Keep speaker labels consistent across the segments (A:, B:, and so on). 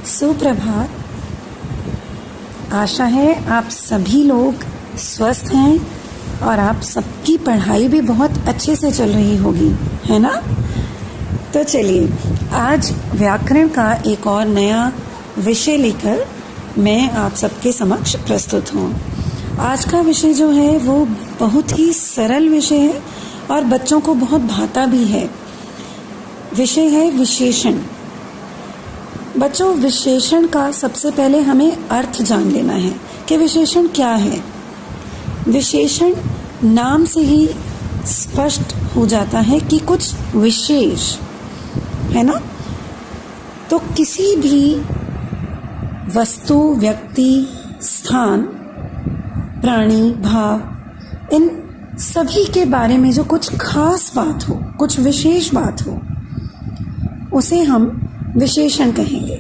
A: सुप्रभात। आशा है आप सभी लोग स्वस्थ हैं और आप सबकी पढ़ाई भी बहुत अच्छे से चल रही होगी, है ना? तो चलिए, आज व्याकरण का एक और नया विषय लेकर मैं आप सबके समक्ष प्रस्तुत हूँ। आज का विषय जो है वो बहुत ही सरल विषय है और बच्चों को बहुत भाता भी है। विषय है विशेषण। बच्चों, विशेषण का सबसे पहले हमें अर्थ जान लेना है कि विशेषण क्या है। विशेषण नाम से ही स्पष्ट हो जाता है कि कुछ विशेष है ना। तो किसी भी वस्तु, व्यक्ति, स्थान, प्राणी, भाव, इन सभी के बारे में जो कुछ खास बात हो, कुछ विशेष बात हो, उसे हम विशेषण कहेंगे।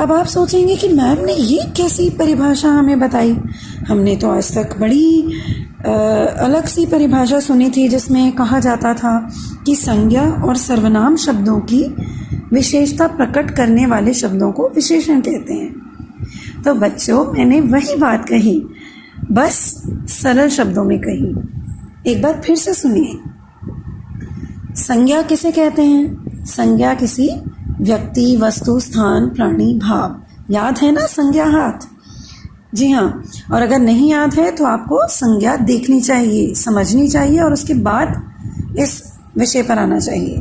A: अब आप सोचेंगे कि मैम ने ये कैसी परिभाषा हमें बताई। हमने तो आज तक बड़ी अलग सी परिभाषा सुनी थी जिसमें कहा जाता था कि संज्ञा और सर्वनाम शब्दों की विशेषता प्रकट करने वाले शब्दों को विशेषण कहते हैं। तो बच्चों, मैंने वही बात कही, बस सरल शब्दों में कही। एक बार फिर से सुनिए। संज्ञा किसे कहते हैं? संज्ञा किसी व्यक्ति, वस्तु, स्थान, प्राणी, भाव। याद है ना संज्ञाहात? जी हाँ। और अगर नहीं याद है तो आपको संज्ञा देखनी चाहिए, समझनी चाहिए और उसके बाद इस विषय पर आना चाहिए।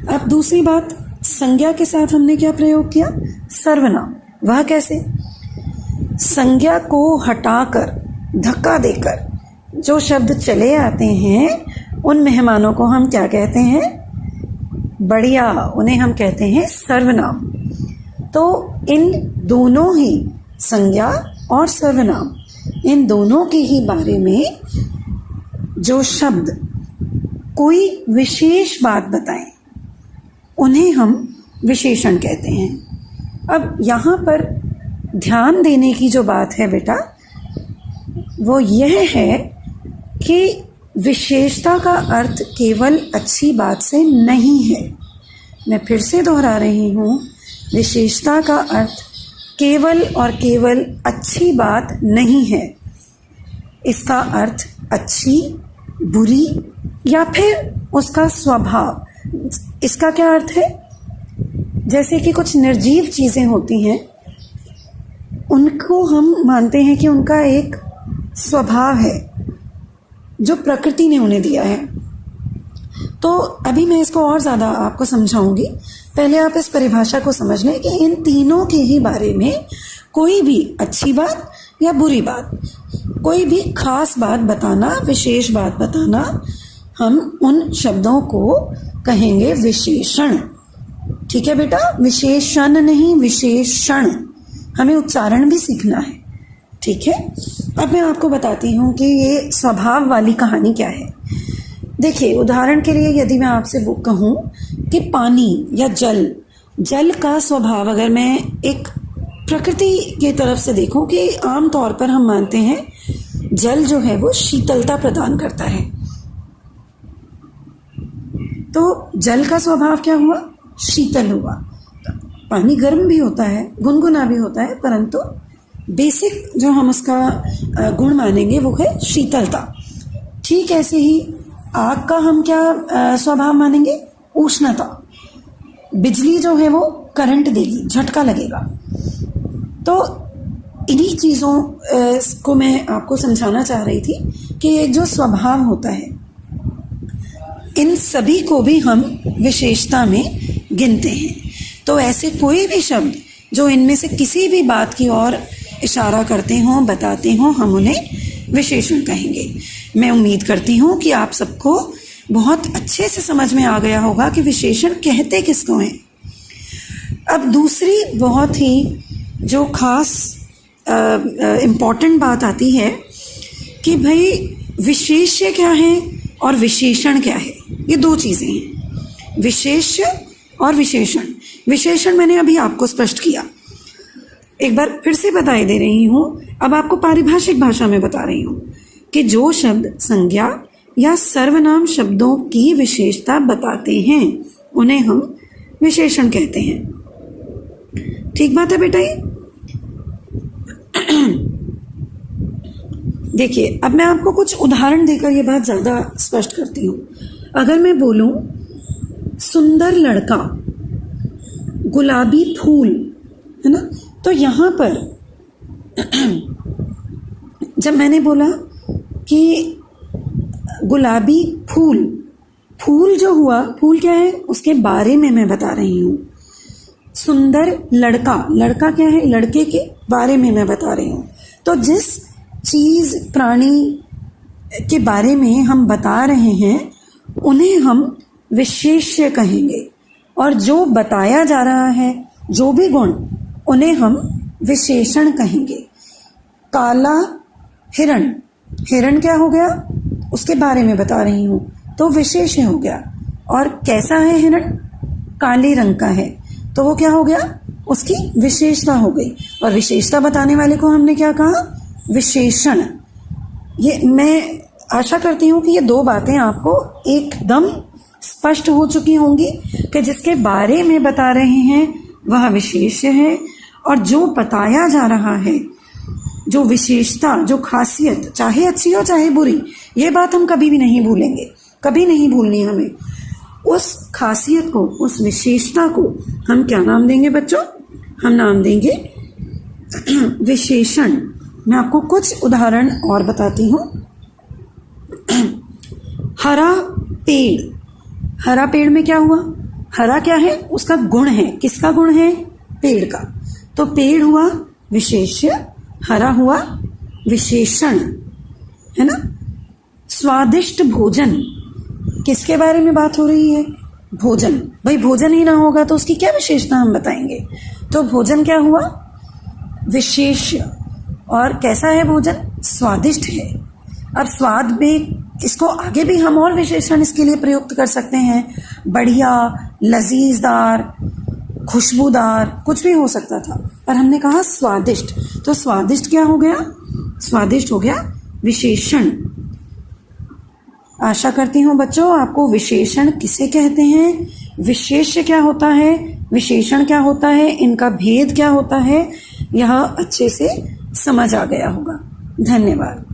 A: अब दूसरी बात, संज्ञा के साथ हमने क्या प्रयोग किया? सर्वनाम। वह कैसे? संज्ञा को हटाकर, धक्का देकर जो शब्द चले आते हैं उन मेहमानों को हम क्या कहते हैं? बढ़िया, उन्हें हम कहते हैं सर्वनाम। तो इन दोनों ही, संज्ञा और सर्वनाम, इन दोनों के ही बारे में जो शब्द कोई विशेष बात बताएं उन्हें हम विशेषण कहते हैं। अब यहाँ पर ध्यान देने की जो बात है बेटा, वो यह है कि विशेषता का अर्थ केवल अच्छी बात से नहीं है। मैं फिर से दोहरा रही हूँ, विशेषता का अर्थ केवल और केवल अच्छी बात नहीं है। इसका अर्थ अच्छी, बुरी या फिर उसका स्वभाव। इसका क्या अर्थ है? जैसे कि कुछ निर्जीव चीज़ें होती हैं, उनको हम मानते हैं कि उनका एक स्वभाव है जो प्रकृति ने उन्हें दिया है। तो अभी मैं इसको और ज़्यादा आपको समझाऊंगी। पहले आप इस परिभाषा को समझ लें कि इन तीनों के ही बारे में कोई भी अच्छी बात या बुरी बात, कोई भी खास बात बताना, विशेष बात बताना, हम उन शब्दों को कहेंगे विशेषण। ठीक है बेटा? विशेषण नहीं, विशेषण। हमें उच्चारण भी सीखना है, ठीक है? अब मैं आपको बताती हूँ कि ये स्वभाव वाली कहानी क्या है। देखिए, उदाहरण के लिए यदि मैं आपसे वो कहूँ कि पानी या जल का स्वभाव, अगर मैं एक प्रकृति की तरफ से देखूँ कि आम तौर पर हम मानते हैं जल जो है वो शीतलता प्रदान करता है। तो जल का स्वभाव क्या हुआ? शीतल हुआ। पानी गर्म भी होता है, गुनगुना भी होता है, परंतु बेसिक जो हम उसका गुण मानेंगे वो है शीतलता। ठीक ऐसे ही आग का हम क्या स्वभाव मानेंगे? उष्णता। बिजली जो है वो करंट देगी, झटका लगेगा। तो इन्हीं चीज़ों को मैं आपको समझाना चाह रही थी कि ये जो स्वभाव होता है, इन सभी को भी हम विशेषता में गिनते हैं। तो ऐसे कोई भी शब्द जो इनमें से किसी भी बात की ओर इशारा करते हों, बताते हों, हम उन्हें विशेषण कहेंगे। मैं उम्मीद करती हूँ कि आप सबको बहुत अच्छे से समझ में आ गया होगा कि विशेषण कहते किसको हैं। अब दूसरी बहुत ही जो खास इम्पॉर्टेंट बात आती है कि भाई विशेष्य क्या है और विशेषण क्या है। ये दो चीज़ें हैं, विशेष्य और विशेषण। विशेषण मैंने अभी आपको स्पष्ट किया, एक बार फिर से बताई दे रही हूँ। अब आपको पारिभाषिक भाषा में बता रही हूँ कि जो शब्द संज्ञा या सर्वनाम शब्दों की विशेषता बताते हैं उन्हें हम विशेषण कहते हैं। ठीक बात है बेटा ये। देखिए, अब मैं आपको कुछ उदाहरण देकर ये बात ज़्यादा स्पष्ट करती हूँ। अगर मैं बोलूँ सुंदर लड़का, गुलाबी फूल, है ना, तो यहाँ पर जब मैंने बोला कि गुलाबी फूल, फूल जो हुआ, फूल क्या है उसके बारे में मैं बता रही हूँ। सुंदर लड़का, लड़का क्या है, लड़के के बारे में मैं बता रही हूँ। तो जिस चीज़, प्राणी के बारे में हम बता रहे हैं उन्हें हम विशेष्य कहेंगे, और जो बताया जा रहा है, जो भी गुण, उन्हें हम विशेषण कहेंगे। काला हिरण, हिरण क्या हो गया, उसके बारे में बता रही हूँ तो विशेष्य हो गया। और कैसा है हिरण, काले रंग का है, तो वो क्या हो गया, उसकी विशेषता हो गई। और विशेषता बताने वाले को हमने क्या कहा, विशेषण। ये मैं आशा करती हूँ कि ये दो बातें आपको एकदम स्पष्ट हो चुकी होंगी कि जिसके बारे में बता रहे हैं वह विशेष्य है, और जो बताया जा रहा है, जो विशेषता, जो खासियत, चाहे अच्छी हो चाहे बुरी, ये बात हम कभी भी नहीं भूलेंगे, कभी नहीं भूलनी हमें। उस खासियत को, उस विशेषता को हम क्या नाम देंगे बच्चों, हम नाम देंगे विशेषण। मैं आपको कुछ उदाहरण और बताती हूँ। हरा पेड़, हरा पेड़ में क्या हुआ, हरा क्या है, उसका गुण है, किसका गुण है, पेड़ का, तो पेड़ हुआ विशेष्य, हरा हुआ विशेषण, है ना। स्वादिष्ट भोजन, किसके बारे में बात हो रही है, भोजन। भाई भोजन ही ना होगा तो उसकी क्या विशेषता हम बताएंगे, तो भोजन क्या हुआ, विशेष्य। और कैसा है भोजन, स्वादिष्ट है। अब स्वाद में इसको आगे भी हम और विशेषण इसके लिए प्रयुक्त कर सकते हैं, बढ़िया, लजीजदार, खुशबूदार, कुछ भी हो सकता था, पर हमने कहा स्वादिष्ट, तो स्वादिष्ट क्या हो गया, स्वादिष्ट हो गया विशेषण। आशा करती हूँ बच्चों आपको विशेषण किसे कहते हैं, विशेष्य क्या होता है, विशेषण क्या होता है, इनका भेद क्या होता है, यह अच्छे से समझ आ गया होगा। धन्यवाद।